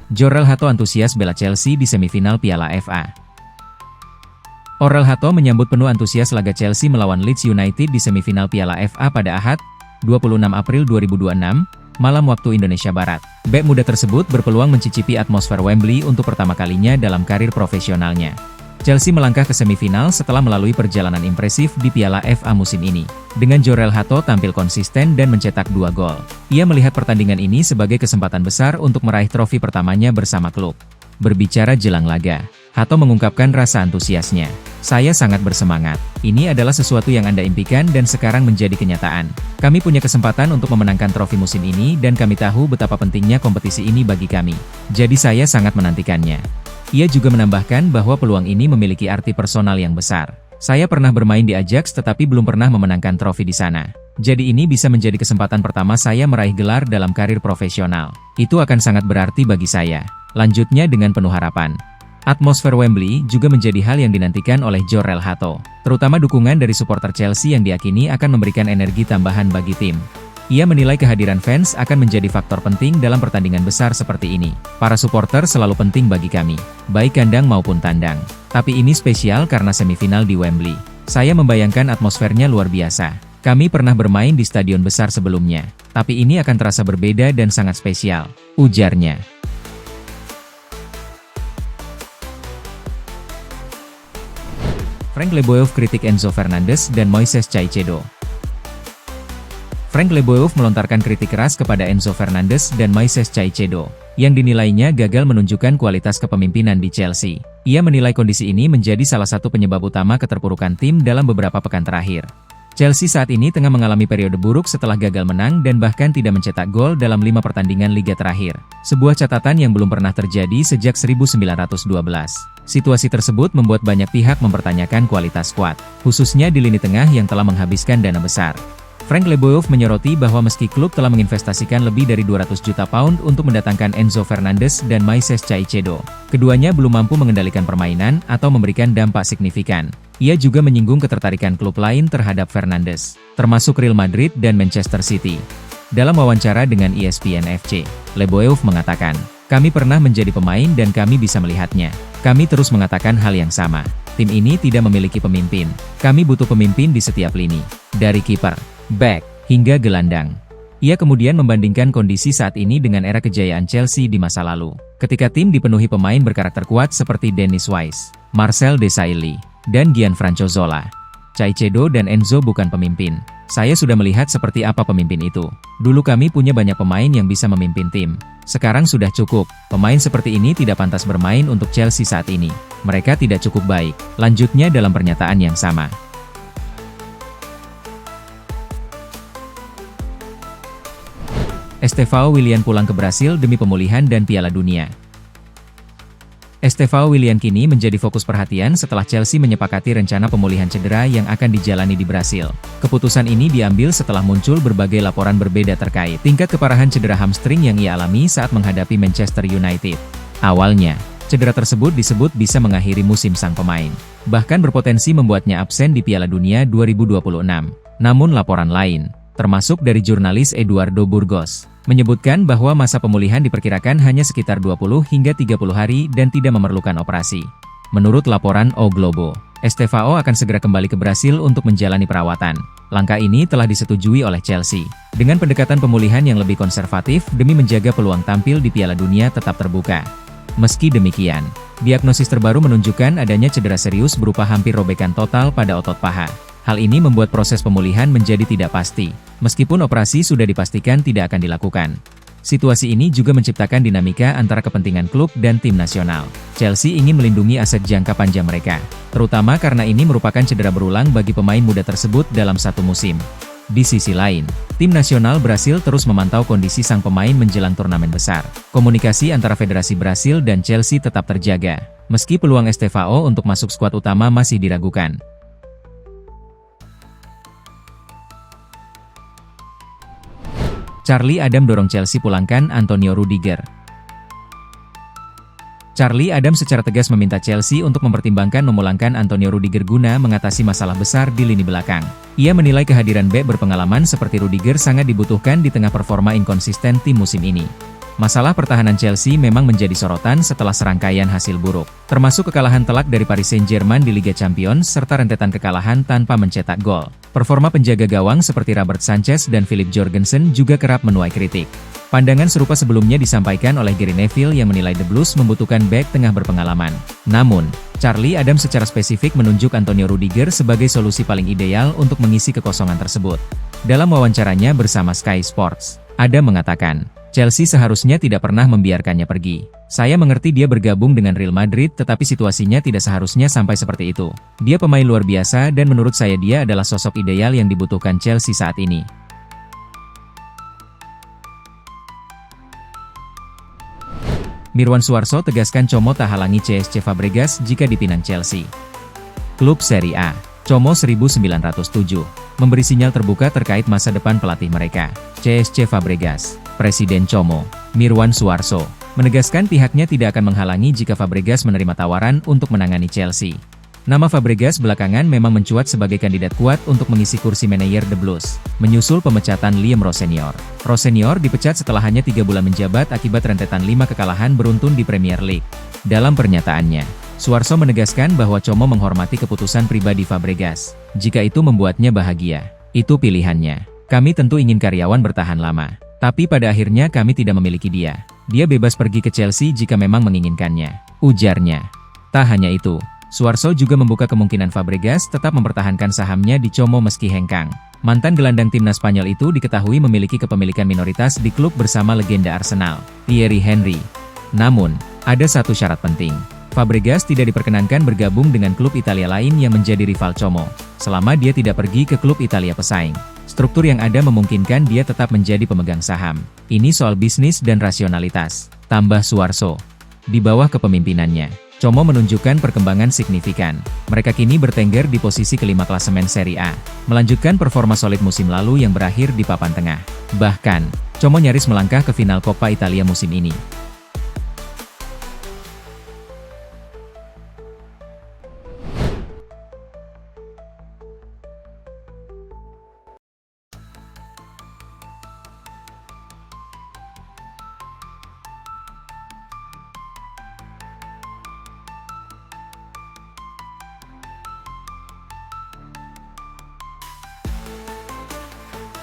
Jorel Hato antusias bela Chelsea di semifinal Piala FA. Jorel Hato menyambut penuh antusias laga Chelsea melawan Leeds United di semifinal Piala FA pada Ahad, 26 April 2026, malam waktu Indonesia Barat. Bek muda tersebut berpeluang mencicipi atmosfer Wembley untuk pertama kalinya dalam karir profesionalnya. Chelsea melangkah ke semifinal setelah melalui perjalanan impresif di Piala FA musim ini. Dengan Jorel Hato tampil konsisten dan mencetak 2 gol. Ia melihat pertandingan ini sebagai kesempatan besar untuk meraih trofi pertamanya bersama klub. Berbicara jelang laga, Hato mengungkapkan rasa antusiasnya. "Saya sangat bersemangat. Ini adalah sesuatu yang Anda impikan dan sekarang menjadi kenyataan. Kami punya kesempatan untuk memenangkan trofi musim ini dan kami tahu betapa pentingnya kompetisi ini bagi kami. Jadi saya sangat menantikannya." Ia juga menambahkan bahwa peluang ini memiliki arti personal yang besar. "Saya pernah bermain di Ajax tetapi belum pernah memenangkan trofi di sana. Jadi ini bisa menjadi kesempatan pertama saya meraih gelar dalam karir profesional. Itu akan sangat berarti bagi saya." Lanjutnya dengan penuh harapan. Atmosfer Wembley juga menjadi hal yang dinantikan oleh Jorel Hato, terutama dukungan dari supporter Chelsea yang diyakini akan memberikan energi tambahan bagi tim. Ia menilai kehadiran fans akan menjadi faktor penting dalam pertandingan besar seperti ini. "Para supporter selalu penting bagi kami, baik kandang maupun tandang. Tapi ini spesial karena semifinal di Wembley. Saya membayangkan atmosfernya luar biasa. Kami pernah bermain di stadion besar sebelumnya, tapi ini akan terasa berbeda dan sangat spesial," ujarnya. Frank Leboeuf kritik Enzo Fernandez dan Moises Caicedo. Frank Leboeuf melontarkan kritik keras kepada Enzo Fernandez dan Moises Caicedo, yang dinilainya gagal menunjukkan kualitas kepemimpinan di Chelsea. Ia menilai kondisi ini menjadi salah satu penyebab utama keterpurukan tim dalam beberapa pekan terakhir. Chelsea saat ini tengah mengalami periode buruk setelah gagal menang dan bahkan tidak mencetak gol dalam 5 pertandingan liga terakhir. Sebuah catatan yang belum pernah terjadi sejak 1912. Situasi tersebut membuat banyak pihak mempertanyakan kualitas skuad, khususnya di lini tengah yang telah menghabiskan dana besar. Frank Leboeuf menyoroti bahwa meski klub telah menginvestasikan lebih dari 200 juta pound untuk mendatangkan Enzo Fernandez dan Moises Caicedo, keduanya belum mampu mengendalikan permainan atau memberikan dampak signifikan. Ia juga menyinggung ketertarikan klub lain terhadap Fernandes, termasuk Real Madrid dan Manchester City. Dalam wawancara dengan ESPN FC, Leboeuf mengatakan, "Kami pernah menjadi pemain dan kami bisa melihatnya. Kami terus mengatakan hal yang sama. Tim ini tidak memiliki pemimpin. Kami butuh pemimpin di setiap lini, dari kiper, back, hingga gelandang." Ia kemudian membandingkan kondisi saat ini dengan era kejayaan Chelsea di masa lalu, ketika tim dipenuhi pemain berkarakter kuat seperti Dennis Wise, Marcel Desailly, dan Gianfranco Zola. "Caicedo dan Enzo bukan pemimpin. Saya sudah melihat seperti apa pemimpin itu. Dulu kami punya banyak pemain yang bisa memimpin tim. Sekarang sudah cukup. Pemain seperti ini tidak pantas bermain untuk Chelsea saat ini. Mereka tidak cukup baik," lanjutnya dalam pernyataan yang sama. Estevao Willian pulang ke Brasil demi pemulihan dan Piala Dunia. Estevao Willian kini menjadi fokus perhatian setelah Chelsea menyepakati rencana pemulihan cedera yang akan dijalani di Brasil. Keputusan ini diambil setelah muncul berbagai laporan berbeda terkait tingkat keparahan cedera hamstring yang ia alami saat menghadapi Manchester United. Awalnya, cedera tersebut disebut bisa mengakhiri musim sang pemain, bahkan berpotensi membuatnya absen di Piala Dunia 2026. Namun laporan lain, termasuk dari jurnalis Eduardo Burgos, menyebutkan bahwa masa pemulihan diperkirakan hanya sekitar 20 hingga 30 hari dan tidak memerlukan operasi. Menurut laporan O Globo, Estevao akan segera kembali ke Brasil untuk menjalani perawatan. Langkah ini telah disetujui oleh Chelsea, dengan pendekatan pemulihan yang lebih konservatif demi menjaga peluang tampil di Piala Dunia tetap terbuka. Meski demikian, diagnosis terbaru menunjukkan adanya cedera serius berupa hampir robekan total pada otot paha. Hal ini membuat proses pemulihan menjadi tidak pasti, meskipun operasi sudah dipastikan tidak akan dilakukan. Situasi ini juga menciptakan dinamika antara kepentingan klub dan tim nasional. Chelsea ingin melindungi aset jangka panjang mereka, terutama karena ini merupakan cedera berulang bagi pemain muda tersebut dalam satu musim. Di sisi lain, tim nasional Brasil terus memantau kondisi sang pemain menjelang turnamen besar. Komunikasi antara Federasi Brasil dan Chelsea tetap terjaga, meski peluang Estevao untuk masuk skuad utama masih diragukan. Charlie Adam dorong Chelsea pulangkan Antonio Rudiger. Charlie Adam secara tegas meminta Chelsea untuk mempertimbangkan memulangkan Antonio Rudiger guna mengatasi masalah besar di lini belakang. Ia menilai kehadiran bek berpengalaman seperti Rudiger sangat dibutuhkan di tengah performa inkonsisten tim musim ini. Masalah pertahanan Chelsea memang menjadi sorotan setelah serangkaian hasil buruk, termasuk kekalahan telak dari Paris Saint-Germain di Liga Champions serta rentetan kekalahan tanpa mencetak gol. Performa penjaga gawang seperti Robert Sanchez dan Philip Jorgensen juga kerap menuai kritik. Pandangan serupa sebelumnya disampaikan oleh Gary Neville yang menilai The Blues membutuhkan bek tengah berpengalaman. Namun, Charlie Adam secara spesifik menunjuk Antonio Rudiger sebagai solusi paling ideal untuk mengisi kekosongan tersebut. Dalam wawancaranya bersama Sky Sports, Adam mengatakan, Chelsea seharusnya tidak pernah membiarkannya pergi. Saya mengerti dia bergabung dengan Real Madrid tetapi situasinya tidak seharusnya sampai seperti itu. Dia pemain luar biasa dan menurut saya dia adalah sosok ideal yang dibutuhkan Chelsea saat ini. Mirwan Suarso tegaskan Como tak halangi CSC Fabregas jika dipinang Chelsea. Klub Serie A, Como 1907, memberi sinyal terbuka terkait masa depan pelatih mereka, CSC Fabregas. Presiden Como, Mirwan Suarso, menegaskan pihaknya tidak akan menghalangi jika Fabregas menerima tawaran untuk menangani Chelsea. Nama Fabregas belakangan memang mencuat sebagai kandidat kuat untuk mengisi kursi manajer The Blues, menyusul pemecatan Liam Rowe Senior. Rowe Senior dipecat setelah hanya 3 bulan menjabat akibat rentetan 5 kekalahan beruntun di Premier League. Dalam pernyataannya, Suarso menegaskan bahwa Como menghormati keputusan pribadi Fabregas. Jika itu membuatnya bahagia, itu pilihannya. Kami tentu ingin karyawan bertahan lama. Tapi pada akhirnya kami tidak memiliki dia. Dia bebas pergi ke Chelsea jika memang menginginkannya, ujarnya. Tak hanya itu, Suarso juga membuka kemungkinan Fabregas tetap mempertahankan sahamnya di Como meski hengkang. Mantan gelandang timnas Spanyol itu diketahui memiliki kepemilikan minoritas di klub bersama legenda Arsenal, Thierry Henry. Namun, ada satu syarat penting. Fabregas tidak diperkenankan bergabung dengan klub Italia lain yang menjadi rival Como, selama dia tidak pergi ke klub Italia pesaing. Struktur yang ada memungkinkan dia tetap menjadi pemegang saham. Ini soal bisnis dan rasionalitas, tambah Suarso. Di bawah kepemimpinannya, Como menunjukkan perkembangan signifikan. Mereka kini bertengger di posisi kelima klasemen Serie A, melanjutkan performa solid musim lalu yang berakhir di papan tengah. Bahkan, Como nyaris melangkah ke final Coppa Italia musim ini.